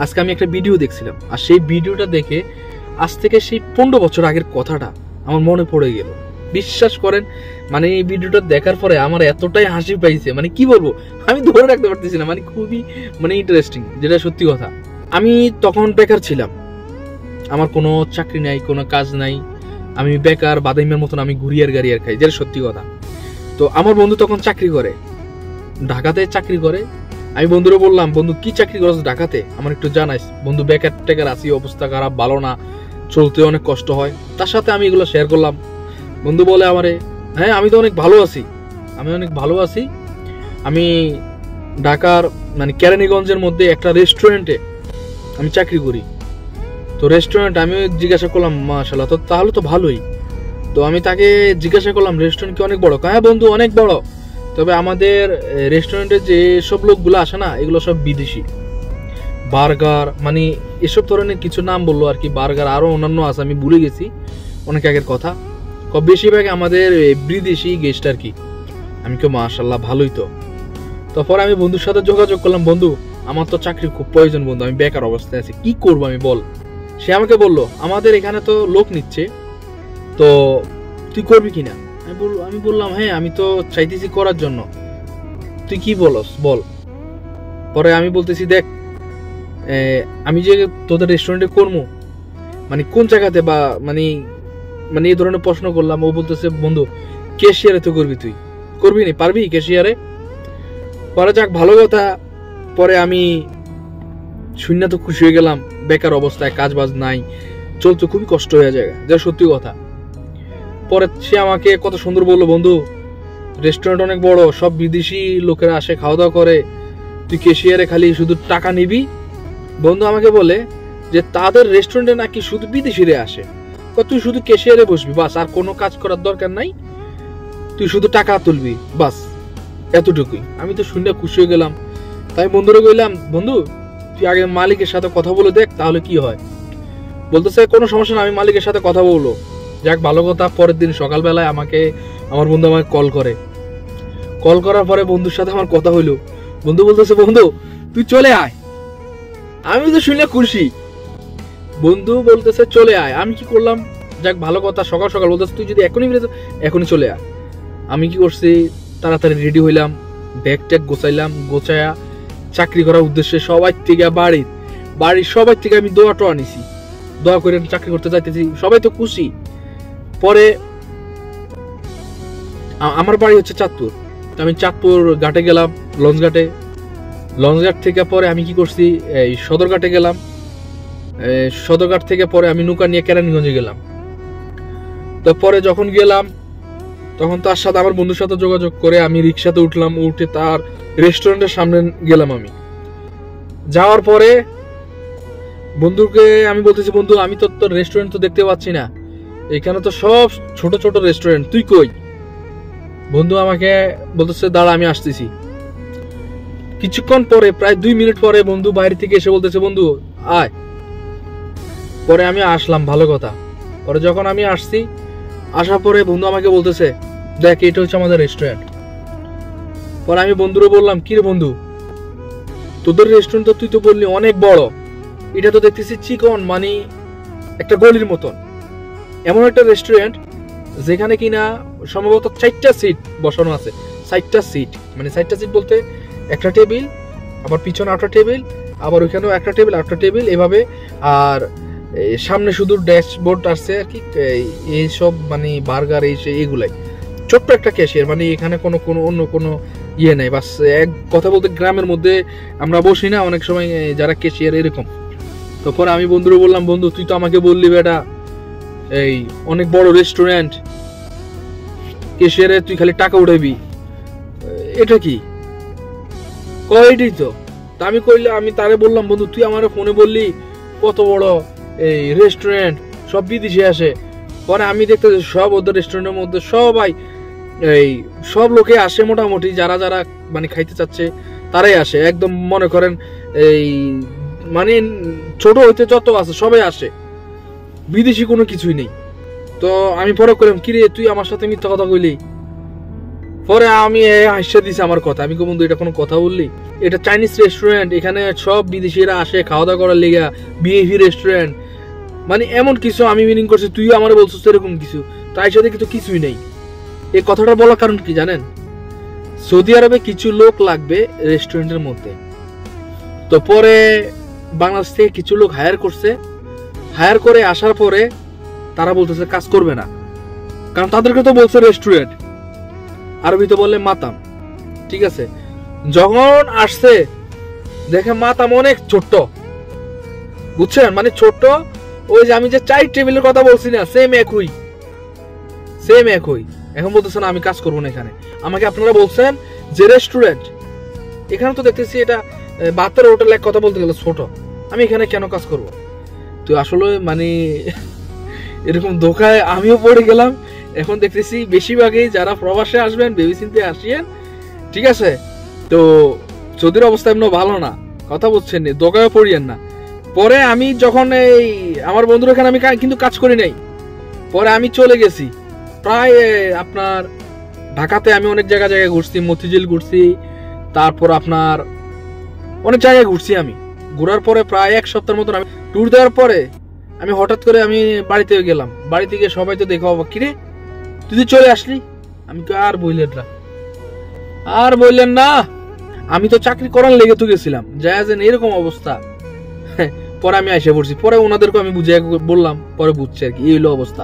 আজকে আমি একটা ভিডিও দেখছিলাম, আর সেই ভিডিওটা দেখে আজ থেকে সেই 15 বছর আগের কথাটা আমার মনে পড়ে গেল। বিশ্বাস করেন, মানে এই ভিডিওটা দেখার পরে আমার এতটাই হাসি পাইছে, মানে কি বলবো, আমি ধরে রাখতে পারতেছি না, মানে খুবই ইন্টারেস্টিং, যেটা সত্যি কথা। আমি তখন বেকার ছিলাম, আমার কোনো চাকরি নাই, কোনো কাজ নাই, আমি বেকার বাদাইমের মতন আমি ঘুরি আর গাড়ি আর খাই, যেটা সত্যি কথা। তো আমার বন্ধু তখন চাকরি করে, ঢাকাতে চাকরি করে। আমি বন্ধুরে বললাম, বন্ধু কি চাকরি করছ ঢাকাতে, আমার একটু জানাইস। বন্ধু বেকার টেকার আছি, অবস্থা খারাপ, ভালো না, চলতে অনেক কষ্ট হয়। তার সাথে আমি এগুলো শেয়ার করলাম। বন্ধু বলে আমারে, হ্যাঁ আমি তো অনেক ভালো আছি, আমি ঢাকার মানে কেরানীগঞ্জের মধ্যে একটা রেস্টুরেন্টে আমি চাকরি করি। তো রেস্টুরেন্ট আমি জিজ্ঞাসা করলাম, মাশাআল্লাহ, তো তাহলে তো ভালোই। তো আমি তাকে জিজ্ঞাসা করলাম, রেস্টুরেন্ট কি অনেক বড়? হ্যাঁ বন্ধু অনেক বড়, তবে আমাদের রেস্টুরেন্টে যে সব লোকগুলো আসে না, এগুলো সব বিদেশি। বার্গার মানে এসব ধরনের কিছু নাম বললো আর কি, বার্গার আরো অন্যান্য আছে, আমি ভুলে গেছি, অনেক আগের কথা। বেশিরভাগ আমাদের বিদেশি গেস্ট আর কি। আমি কেউ মাশাআল্লাহ ভালোই। তো তারপর আমি বন্ধুর সাথে যোগাযোগ করলাম, বন্ধু আমার তো চাকরির খুব প্রয়োজন, বন্ধু আমি বেকার অবস্থায় আছি, কি করবো আমি বল। সে আমাকে বললো, আমাদের এখানে তো লোক নিচ্ছে, তো তুই করবি কিনা। আমি বললাম, হ্যাঁ আমি তো চাইতেছি করার জন্য, তুই কি বলস বল। পরে আমি বলতেছি, দেখ আমি যে তোদের রেস্টুরেন্টে করবো, মানে কোন জায়গাতে, বা মানে এই ধরনের প্রশ্ন করলাম। ও বলতেছে, বন্ধু ক্যাশিয়ারে তো করবি, তুই করবি না, পারবি ক্যাশিয়ারে? পরে যাক ভালো কথা। পরে আমি শূন্য তো খুশি হয়ে গেলাম, বেকার অবস্থায় কাজ বাজ নাই, চলতে খুবই কষ্ট হয়ে যায়, যা সত্যি কথা। পরে সে আমাকে কত সুন্দর বললো, বন্ধু রেস্টুরেন্ট অনেক বড়, সব বিদেশি লোকেরা আসে, খাওয়া দাওয়া করে, তুই ক্যাশিয়ারে খালি শুধু টাকা নিবি। বন্ধু আমাকে বলে যে তাদের রেস্টুরেন্টে নাকি শুধু বিদেশিরা আসে, তুই শুধু ক্যাশিয়ারে বসবি বাস, আর কোনো কাজ করার দরকার নাই, তুই শুধু টাকা তুলবি বাস, এতটুকুই। আমি তো শুনে খুশি হয়ে গেলাম। তাই বন্ধুরা কইলাম, বন্ধু তুই আগে মালিকের সাথে কথা বলে দেখ, তাহলে কি হয়। বলতেছে কোনো সমস্যা না, আমি মালিকের সাথে কথা বলবো। যাক ভালো কথা। পরের দিন সকালবেলায় আমার বন্ধু আমাকে কল করার পরে বন্ধুর সাথে আমার কথা হইলো। বন্ধু বলতেছে, বন্ধু তুই চলে আয়। আমি তো শুনে খুশি, বন্ধু বলতেছে চলে আয়। আমি কি করলাম, যাক ভালো কথা, সকাল সকাল বলতেছে তুই যদি এখনই চলে আয়। আমি কি করছি, তাড়াতাড়ি রেডি হইলাম, ব্যাগ ট্যাগ গোছায়া চাকরি করার উদ্দেশ্যে সবাই থেকে বাড়ির সবাই থেকে আমি দোয়া নিছি, দোয়া করে চাকরি করতে যাইতেছি, সবাই তো খুশি। পরে আমার বাড়ি হচ্ছে চাঁদপুর, আমি চাঁদপুর ঘাটে গেলাম, লঞ্চঘাট থেকে পরে আমি কি করছি, এই সদরঘাটে গেলাম, সদরঘাট থেকে পরে আমি নৌকা নিয়ে কেরানীগঞ্জে গেলাম। তো পরে যখন গেলাম, তখন তার সাথে আমার বন্ধুর সাথে যোগাযোগ করে আমি রিক্সাতে উঠলাম, উঠে তার রেস্টুরেন্টের সামনে গেলাম। আমি যাওয়ার পরে বন্ধুকে আমি বলতেছি, বন্ধু আমি তো তোর রেস্টুরেন্ট তো দেখতে পাচ্ছি না, এখানে তো সব ছোট ছোট রেস্টুরেন্ট, তুই কই? বন্ধু আমাকে বলতেছে, দাঁড়া আমি আসতেছি। কিছুক্ষণ পরে, প্রায় 2 মিনিট পরে বন্ধু বাইরে থেকে এসে বলতেছে, বন্ধু আয়। পরে আমি আসলাম, ভালো কথা। পরে যখন আমি আসছি, আসার পরে বন্ধু আমাকে বলতেছে, দেখ এটা হচ্ছে আমাদের রেস্টুরেন্ট। পরে আমি বন্ধুরে বললাম, কি রে বন্ধু, তোদের রেস্টুরেন্ট তো তুই তো বললি অনেক বড়, এটা তো দেখতেছি চিকন, মানে একটা গলির মতন। এমন একটা রেস্টুরেন্ট যেখানে কিনা সম্ভবত 4টা সিট বসানো আছে, 4টা সিট, মানে 4টা সিট বলতে একটা টেবিল, আবার পিছনে একটা টেবিল, আবার ওইখানেও একটা টেবিল এভাবে, আর সামনে শুধু ড্যাশবোর্ড আছে আর কি, এইসব মানে বার্গার এইগুলাই, ছোট্ট একটা ক্যাশিয়ার, মানে এখানে অন্য কোনো ইয়ে নেই, বাস এক কথা বলতে গ্রামের মধ্যে আমরা বসি না অনেক সময় যারা ক্যাশিয়ার, এরকম। তখন আমি বন্ধুরে বললাম, বন্ধু তুই তো আমাকে বললি বেটা এই অনেক বড় রেস্টুরেন্ট, ক্যাশিয়ারে তুই খালি টাকা উঠাবি, এটা কি কয়টাই তো। আমি তারে বললাম, বন্ধু তুই আমার ফোনে বললি কত বড় এই রেস্টুরেন্ট, সব বিদেশি আসে। পরে আমি দেখতে সব ওদের রেস্টুরেন্টের মধ্যে সবাই এই সব লোকে আসে, মোটামুটি যারা মানে খাইতে চাচ্ছে তারাই আসে, একদম মনে করেন এই মানে ছোট হইতে যত আছে সবাই আসে, বিদেশি কোনো কিছুই নেই। তো আমি পরে করলাম, কিরে তুই আমার সাথে মিথ্যা কথা কইলি? পরে আমি হাসিয়ে দিছি আমার কথা, আমি বন্ধু এটা কোনো কথা বললি, এটা চাইনিজ রেস্টুরেন্ট, এখানে সব বিদেশিরা আসে খাওয়া দাওয়া করার লেগা, বিএভি রেস্টুরেন্ট, মানে এমন কিছু আমি মিনিং করছি, তুইও আমার বলছিস এরকম কিছু, তাই সাথে কিন্তু কিছুই নেই। এই কথাটা বলার কারণ কি জানেন? সৌদি আরবে কিছু লোক লাগবে রেস্টুরেন্টের মধ্যে, তো পরে বাংলাদেশ থেকে কিছু লোক হায়ার করছে, হায়ার করে আসার পরে তারা বলতেছে কাজ করবে না, কারণ তাদেরকে তো বলছে রেস্টুরেন্ট, আরবিতে বললে মাতাম, ঠিক আছে। যখন আসছে দেখে মাতাম অনেক ছোট্ট, বুঝছেন, মানে ছোট্ট, ওই যে আমি যে চাই টেবিলের কথা বলছি না, সেম একই। এখন বলতেছেন আমি কাজ করবো না এখানে, আমাকে আপনারা বলছেন যে রেস্টুরেন্ট, এখানে তো দেখতেছি এটা বাতের হোটেল, এক কথা বলতে গেলে ছোট, আমি এখানে কেন কাজ করব? তো আসলে মানে এরকম ধোকায় আমিও পড়ে গেলাম। এখন দেখতেছি বেশিরভাগই যারা প্রবাসে আসবেন ভেবে চিন্তে আসিয়েন, ঠিক আছে। তো সৌদির অবস্থা এমন ভালো না, কথা বুঝছেন, ধোকায় পড়িয়েন না। পরে আমি যখন এই আমার বন্ধুর এখানে আমি কিন্তু কাজ করি নাই, পরে আমি চলে গেছি প্রায় আপনার ঢাকাতে আমি অনেক জায়গায় ঘুরছি, মতিঝিল ঘুরছি, তারপর আপনার অনেক জায়গায় ঘুরছি। আমি ঘোরার পরে প্রায় এক সপ্তাহের মতন আমি ট্যুর দেওয়ার পরে আমি হঠাৎ করে আমি বাড়িতে গেলাম, বাড়িতে গিয়ে সবাই তো দেখা হবো, কিরে তুই চলে আসলি? আমি আর বললেন না, আমি তো চাকরি করার লেগে তো গেছিলাম, জায়াজেন এরকম অবস্থা। পরে আমি এসে পড়ছি, পরে ওনাদেরকে আমি বুঝিয়ে বললাম, পরে বুঝছে আর কি এই হলো অবস্থা।